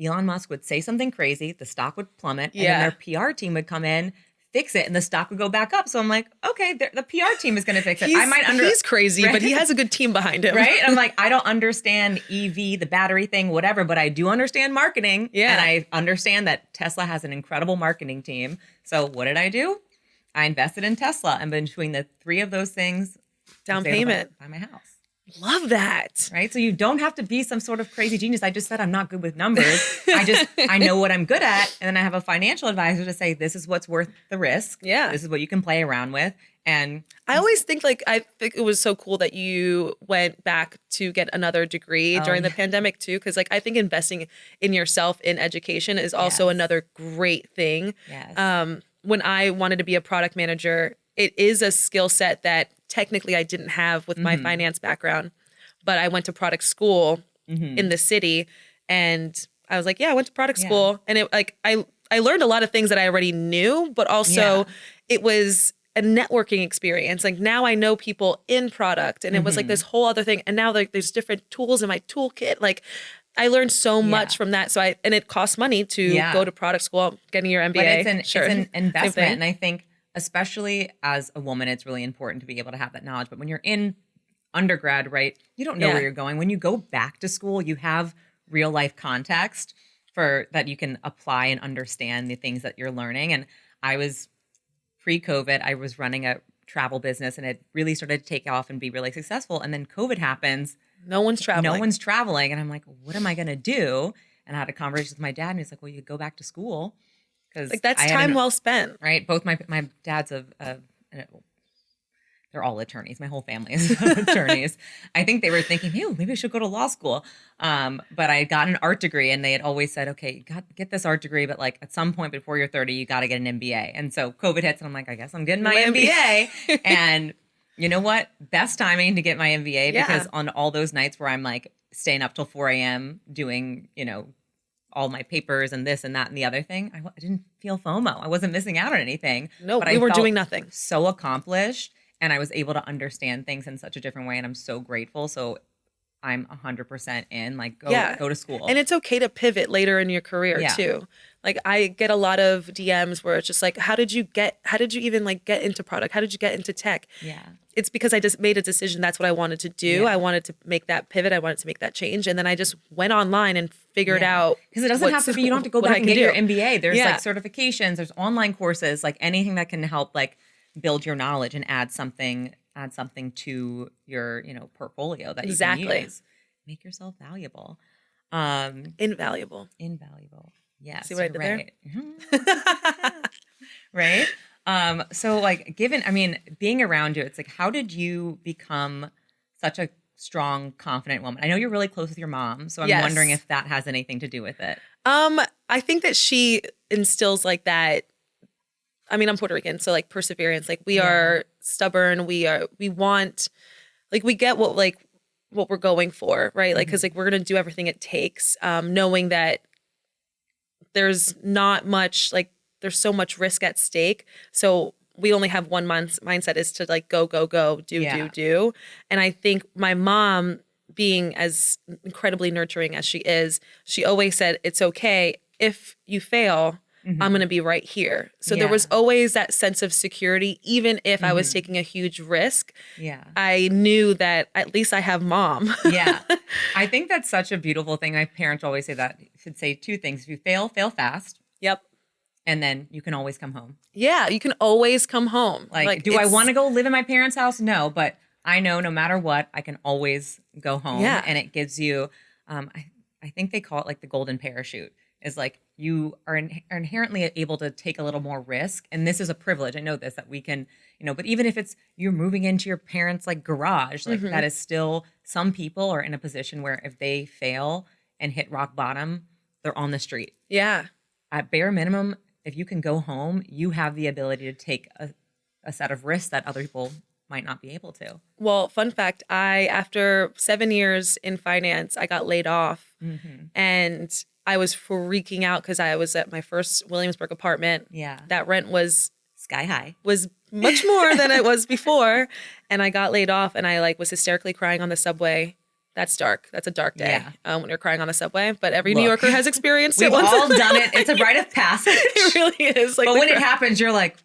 Elon Musk would say something crazy, the stock would plummet, and Yeah. then their PR team would come in, fix it, and the stock would go back up. So I'm like, okay, the PR team is going to fix it. He's crazy, right? but he has a good team behind him. Right? I'm like, I don't understand EV, the battery thing, whatever, but I do understand marketing. Yeah. And I understand that Tesla has an incredible marketing team. So what did I do? I invested in Tesla. And between the three of those things, Down payment. Buy my house. Love that. Right? So you don't have to be some sort of crazy genius. I just said I'm not good with numbers. I know what I'm good at. And then I have a financial advisor to say, this is what's worth the risk. Yeah. This is what you can play around with. And I always think I think it was so cool that you went back to get another degree during the pandemic too. Cause I think investing in yourself in education is also another great thing. Yes. When I wanted to be a product manager, it is a skill set that technically I didn't have with my finance background, but I went to product school in the city, and I was like, I went to product school, and it I learned a lot of things that I already knew, but also it was a networking experience. Like now I know people in product, and it was like this whole other thing. And now there's different tools in my toolkit. Like I learned so much from that. So and it costs money to go to product school, getting your MBA. But it's an investment. And I think, especially as a woman, it's really important to be able to have that knowledge. But when you're in undergrad, right, you don't know where you're going. When you go back to school, you have real life context for that you can apply and understand the things that you're learning. And I was pre-COVID, I was running a travel business, and it really started to take off and be really successful. And then COVID happens. No one's traveling. And I'm like, what am I going to do? And I had a conversation with my dad, and he's like, well, you go back to school. Because that's time well spent. Right. Both my dad's they're all attorneys. My whole family is attorneys. I think they were thinking, maybe I should go to law school. But I got an art degree, and they had always said, okay, you got to get this art degree, but like at some point before you're 30, you got to get an MBA. And so COVID hits, and I'm like, I guess I'm getting my MBA. And you know what? Best timing to get my MBA, because on all those nights where I'm like staying up till 4 a.m. doing, all my papers and this and that and the other thing, I didn't feel FOMO. I wasn't missing out on anything. No, but we were doing nothing. So accomplished, and I was able to understand things in such a different way, and I'm so grateful. So I'm 100% in, like, go to school. And it's okay to pivot later in your career too. Like I get a lot of DMs where it's just like, how did you even like get into product? How did you get into tech? Yeah. It's because I just made a decision. That's what I wanted to do. I wanted to make that pivot. I wanted to make that change. And then I just went online and figured out. Because it doesn't have to be, you don't have to go back and get your MBA. There's like certifications, there's online courses, like anything that can help like build your knowledge and add something to your, portfolio that you can use. Make yourself valuable. Invaluable. Yes. See what I did there? Right. So like being around you, it's like, how did you become such a strong, confident woman? I know you're really close with your mom, so I'm wondering if that has anything to do with it. I think that she instills like that. I mean, I'm Puerto Rican, so like perseverance, like we are stubborn. We want, like, we get what we're going for, right? Like, cause like we're going to do everything it takes, knowing that there's not much, like there's so much risk at stake. So we only have one mindset is to like, go, do. And I think my mom, being as incredibly nurturing as she is, she always said, it's okay if you fail, I'm going to be right here. So there was always that sense of security, even if I was taking a huge risk. Yeah. I knew that at least I have mom. I think that's such a beautiful thing. My parents always say that. Should say two things. If you fail fast. Yep. And then you can always come home. Yeah, you can always come home. Like do I want to go live in my parents' house? No, but I know no matter what, I can always go home. Yeah. And it gives you, I think they call it like the golden parachute. Is like you are inherently able to take a little more risk. And this is a privilege. I know this, that we can, but even if it's you're moving into your parents' like garage, like that is still, some people are in a position where if they fail and hit rock bottom, they're on the street. Yeah. At bare minimum, if you can go home, you have the ability to take a set of risks that other people might not be able to. Well, fun fact, after 7 years in finance, I got laid off and I was freaking out because I was at my first Williamsburg apartment. Yeah. That rent was sky high, was much more than it was before. And I got laid off and I like was hysterically crying on the subway. That's dark. That's a dark day when you're crying on the subway. But every New Look, Yorker has experienced it We've once. all done it. It's a rite of passage. It really is. Like, But when it happens, you're like,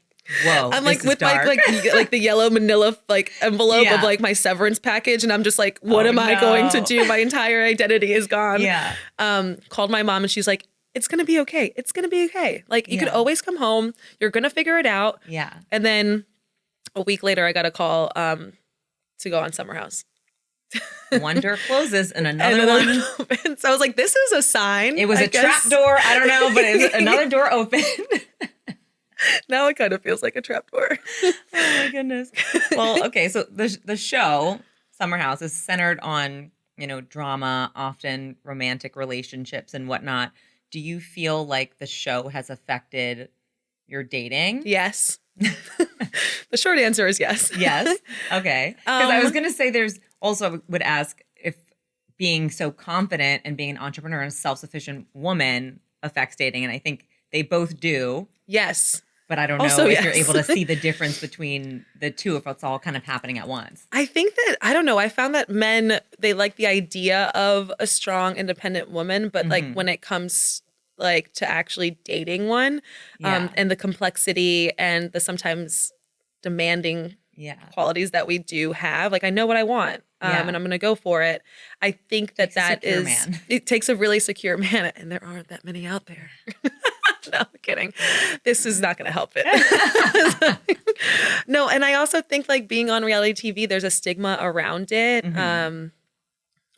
whoa, I'm this like is with dark. like the yellow manila like envelope of like my severance package, and I'm just like, what am I going to do? My entire identity is gone. Yeah. Called my mom and she's like, it's gonna be okay. It's gonna be okay. Like you could always come home. You're gonna figure it out. Yeah. And then a week later, I got a call to go on Summer House. One door closes and another one opens. So I was like, this is a sign. It was a trap door. I don't know, but it was another door opened. Now it kind of feels like a trap door. Oh my goodness. Well, okay. So the show Summer House is centered on, drama, often romantic relationships and whatnot. Do you feel like the show has affected your dating? Yes. The short answer is yes. Yes. Okay. Because I was going to say I would ask if being so confident and being an entrepreneur and a self-sufficient woman affects dating. And I think they both do. Yes. But I don't know if you're able to see the difference between the two, if it's all kind of happening at once. I think that, I don't know, I found that men, they like the idea of a strong, independent woman, but like when it comes like to actually dating one and the complexity and the sometimes demanding qualities that we do have, like I know what I want and I'm going to go for it. I think that it takes a really secure man, and there aren't that many out there. No, I'm kidding. This is not going to help it. No, and I also think like being on reality TV, there's a stigma around it.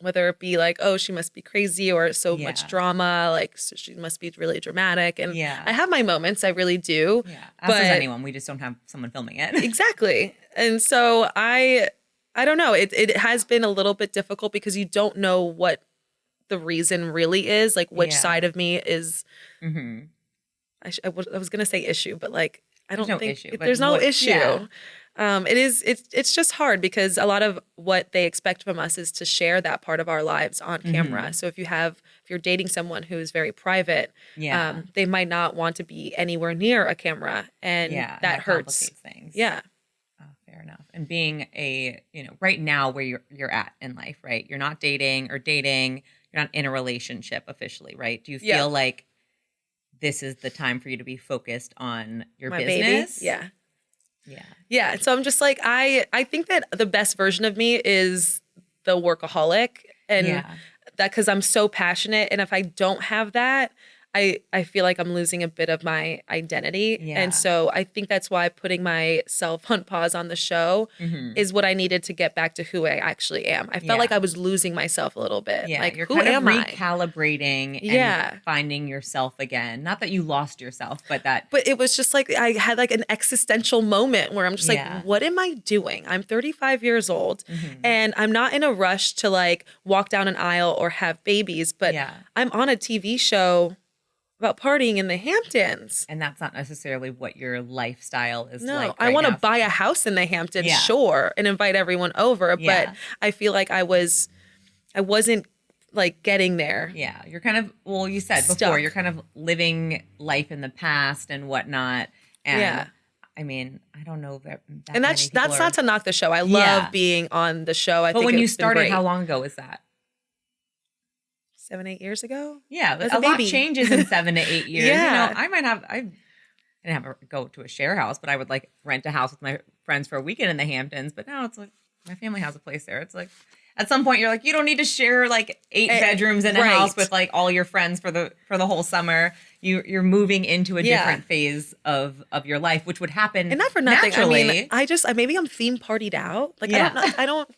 Whether it be like, oh, she must be crazy, or so much drama, like so she must be really dramatic. And I have my moments, I really do. Yeah, as does anyone. We just don't have someone filming it. Exactly. And so I don't know. It has been a little bit difficult because you don't know what the reason really is, like which side of me is. I was going to say issue, but like, I don't think there's no issue. Yeah. It's just hard because a lot of what they expect from us is to share that part of our lives on camera. So if you're dating someone who's very private, they might not want to be anywhere near a camera, and that hurts things. Yeah. Oh, fair enough. And being right now where you're at in life, right? You're not dating, you're not in a relationship officially, right? Do you feel like this is the time for you to be focused on your business? Baby? Yeah. So I'm just like, I think that the best version of me is the workaholic, and that because I'm so passionate. And if I don't have that, I feel like I'm losing a bit of my identity. Yeah. And so I think that's why putting myself on pause on the show is what I needed to get back to who I actually am. I felt like I was losing myself a little bit. Yeah, like, you're who kind am of I? recalibrating and finding yourself again. Not that you lost yourself, but it was just like I had like an existential moment where I'm just like, what am I doing? I'm 35 years old and I'm not in a rush to like walk down an aisle or have babies, but I'm on a TV show about partying in the Hamptons. And that's not necessarily what your lifestyle is like. No, I want to buy a house in the Hamptons, sure, and invite everyone over. But I feel like I wasn't like getting there. Yeah. You're kind of, you said before, you're kind of living life in the past and whatnot. And I mean, I don't know that and that's not to knock the show. I love being on the show. But when you started, how long ago was that? 7-8 years ago. Yeah, a lot changes in 7 to 8 years. I didn't have to go to a share house, but I would like rent a house with my friends for a weekend in the Hamptons. But now it's like my family has a place there. It's like at some point you're like, you don't need to share like 8 bedrooms in a house with like all your friends for the whole summer. You're moving into a different phase of your life, which would happen. And not for nothing. Naturally. I mean, maybe I'm theme partied out. Like I don't.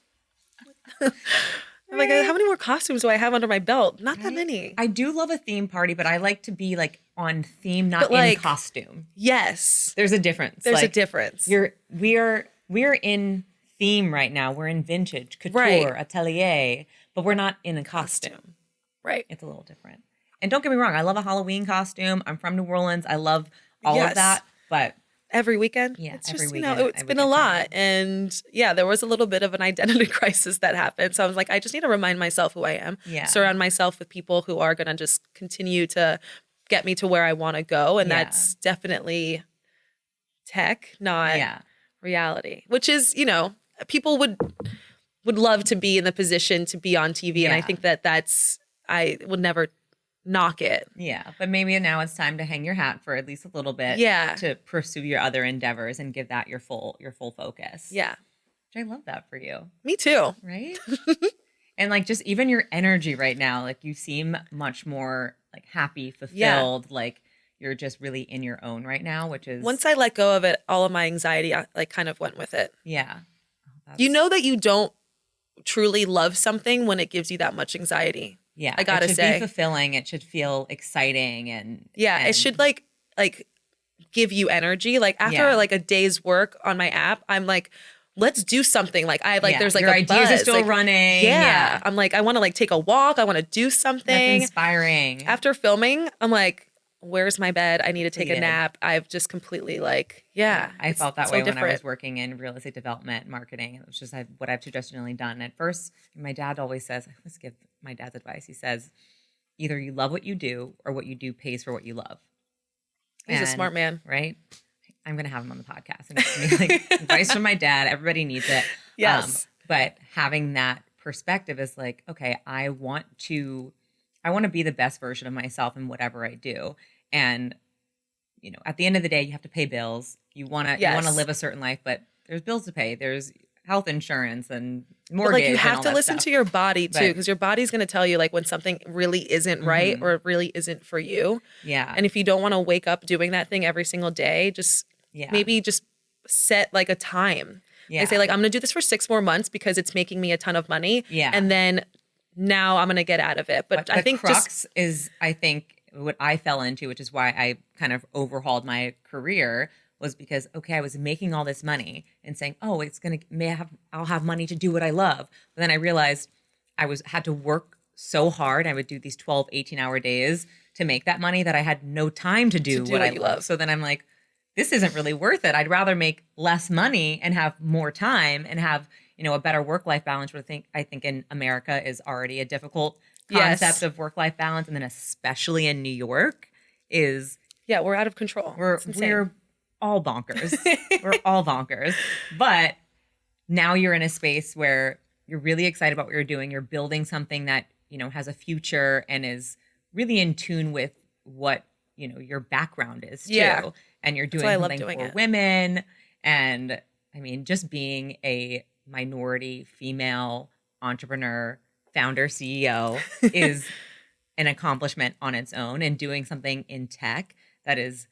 Like, how many more costumes do I have under my belt? Not that many. I do love a theme party, but I like to be like on theme, not in costume. Yes. There's a difference. There's a difference. We're in theme right now. We're in vintage, couture, atelier, but we're not in a costume. Right. It's a little different. And don't get me wrong, I love a Halloween costume. I'm from New Orleans. I love all of that, but every weekend. Yeah, it's just, it's been a lot. And there was a little bit of an identity crisis that happened. So I was like, I just need to remind myself who I am. Yeah. Surround myself with people who are going to just continue to get me to where I want to go. And that's definitely tech, not reality, which is, people would would love to be in the position to be on TV. And I Yeah. think that I would never knock it. Yeah. But maybe now it's time to hang your hat for at least a little bit Yeah. to pursue your other endeavors and give that your full focus. Yeah. Which I love that for you. Me too. Right? And like just even your energy right now, like you seem much more like happy, fulfilled, like you're just really in your own right now, which is Once I let go of it, all of my anxiety like kind of went with it. yeah. You know that you don't truly love something when it gives you that much anxiety. Yeah. I gotta it should say. be fulfilling. It should feel exciting and Yeah, it should like give you energy. Like after like a day's work on my app, I'm like, let's do something. Like there's like your a ideas buzz. are still like, running. Yeah. I'm like, I want to like take a walk. I want to do something. That's inspiring. After filming, I'm like, where's my bed? I need to take a nap. I've just completely like, I felt that way when I was different. working in real estate development marketing. It was just what I've traditionally done. At first, my dad always says, I always give my dad's advice. He says, either you love what you do or what you do pays for what you love. He's a smart man. Right? I'm going to have him on the podcast. And it's gonna be like advice from my dad. Everybody needs it. Yes. But having that perspective is like, okay, I want to be the best version of myself in whatever I do. And, you know, at the end of the day, you have to pay bills. You want to live a certain life, but there's bills to pay. There's health insurance and mortgage. But like you have to listen stuff. to your body too, because your body's going to tell you like when something really isn't right or really isn't for you. Yeah. And if you don't want to wake up doing that thing every single day, just maybe just set like a time. Yeah. I say like, I'm going to do this for 6 more months because it's making me a ton of money. Yeah. And then now I'm going to get out of it. But I think crux is, I think what I fell into, which is why I kind of overhauled my career, was because, okay, I was making all this money and saying, oh, I'll have money to do what I love. But then I realized had to work so hard. I would do these 12, 18-hour days to make that money that I had no time to do what I love. So then I'm like, this isn't really worth it. I'd rather make less money and have more time and have, you know, a better work-life balance, which I think in America is already a difficult concept of work-life balance. And then especially in New York is... Yeah, we're out of control. We're all bonkers. We're all bonkers. But now you're in a space where you're really excited about what you're doing. You're building something that, you know, has a future and is really in tune with what, you know, your background is too. Yeah. And you're doing something for women. And I mean, just being a minority female entrepreneur, founder, CEO is an accomplishment on its own, and doing something in tech that is,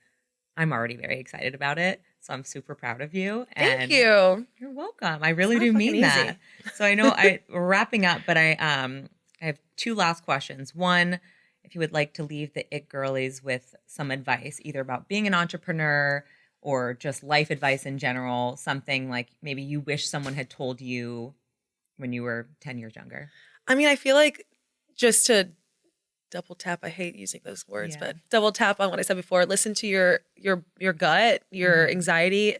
I'm already very excited about it. So I'm super proud of you. Thank you. You're welcome. I really do mean that. So I know we're wrapping up, but I have 2 last questions. One, if you would like to leave the It Girlies with some advice, either about being an entrepreneur or just life advice in general, something like maybe you wish someone had told you when you were 10 years younger. I mean, I feel like just to double tap, I hate using those words, but double tap on what I said before, listen to your gut, your anxiety.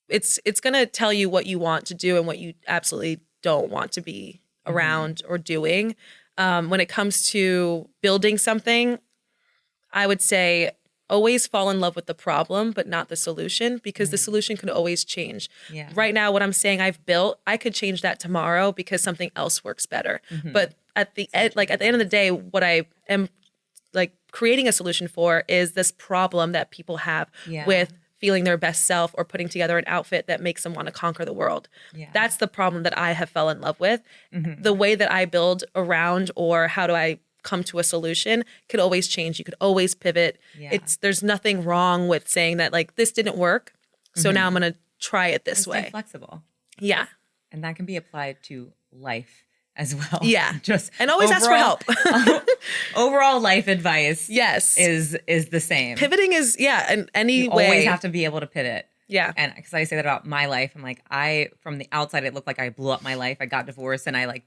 It's going to tell you what you want to do and what you absolutely don't want to be around or doing. When it comes to building something, I would say always fall in love with the problem, but not the solution, because the solution can always change. Yeah. Right now, what I'm saying I've built, I could change that tomorrow because something else works better. But at the end of the day, what I am like creating a solution for is this problem that people have with feeling their best self or putting together an outfit that makes them want to conquer the world. Yeah. That's the problem that I have fell in love with. The way that I build around, or how do I come to a solution, could always change. You could always pivot. Yeah. There's nothing wrong with saying that like this didn't work, so now I'm going to try it this way. Stay flexible. Yeah. And that can be applied to life as well. Yeah. Just and always ask for help. Overall life advice is the same. Pivoting is and any you way. Always have to be able to pivot. Yeah. And because I say that about my life, I'm like, from the outside, it looked like I blew up my life. I got divorced and I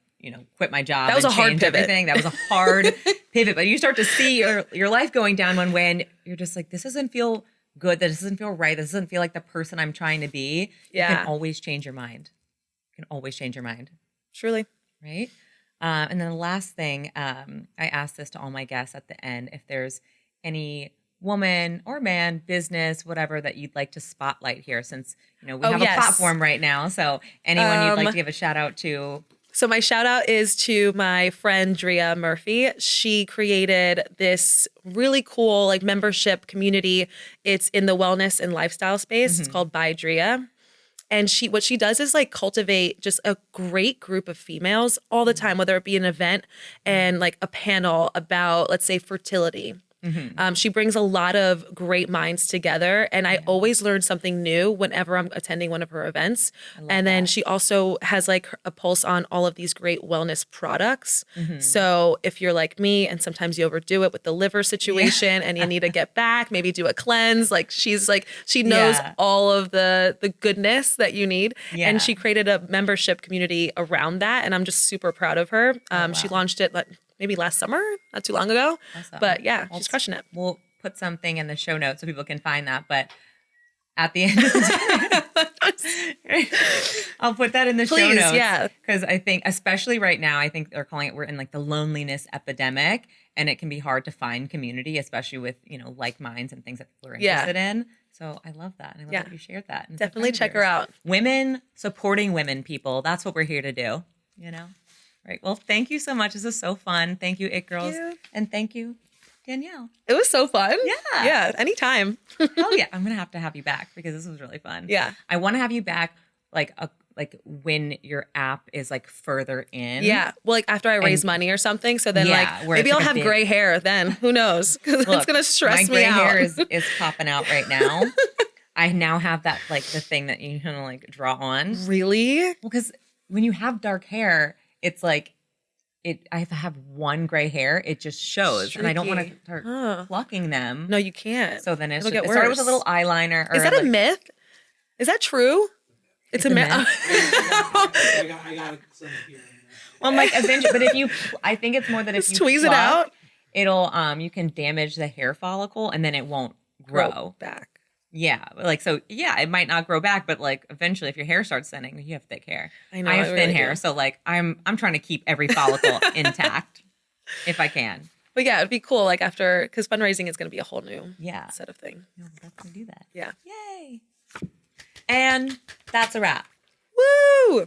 quit my job. That was and a hard pivot. Everything. That was a hard pivot. But you start to see your life going down one way and you're just like, this doesn't feel good. This doesn't feel right. This doesn't feel like the person I'm trying to be. Yeah. You can always change your mind. You can always change your mind. Truly. Right? And then the last thing, I ask this to all my guests at the end, if there's any woman or man, business, whatever that you'd like to spotlight here, since we Oh, have yes. a platform right now. So anyone you'd like to give a shout out to? So my shout out is to my friend Drea Murphy. She created this really cool like membership community. It's in the wellness and lifestyle space. It's called By Drea. And what she does is like cultivate just a great group of females all the time, whether it be an event and like a panel about, let's say, fertility. She brings a lot of great minds together, and I always learn something new whenever I'm attending one of her events. And then she also has like a pulse on all of these great wellness products. So if you're like me and sometimes you overdo it with the liver situation and you need to get back, maybe do a cleanse, like she knows all of the goodness that you need. And she created a membership community around that, and I'm just super proud of her. She launched it maybe last summer, not too long ago. Awesome. But yeah, she's crushing it. We'll put something in the show notes so people can find that. But at the end of the day, I'll put that in the show notes. Yeah. Because I think, especially right now, I think they're calling it, we're in like the loneliness epidemic, and it can be hard to find community, especially with, like minds and things that people are interested in. So I love that. And I love that you shared that. And definitely check her out. Women supporting women, people. That's what we're here to do, Right. Well, thank you so much. This is so fun. Thank you, It Girls. And thank you, Danielle. It was so fun. Yeah. Yeah. Anytime. Hell yeah. I'm going to have you back because this was really fun. Yeah. I want to have you back like when your app is like further in. Yeah. Well, like after I raise money or something. So then maybe I'll have gray hair then. Who knows? Because it's going to stress me out. My gray hair is popping out right now. I now have that like the thing that you kind of like draw on. Really? Well, because when you have dark hair, it's like I have one gray hair. It just shows, and I don't want to start plucking them. No, you can't. So then it started with a little eyeliner. Is that a myth? Is that true? It's a myth. I got some here. Well, I'm like eventually, but I think it's more that if you tweeze it out, it'll you can damage the hair follicle, and then it won't grow back. Yeah, it might not grow back, but like eventually, if your hair starts thinning, you have thick hair. I know. I have thin hair, so like I'm trying to keep every follicle intact if I can. But yeah, it'd be cool. Like because fundraising is going to be a whole new set of things. We'll definitely do that. Yeah. Yay! And that's a wrap. Woo!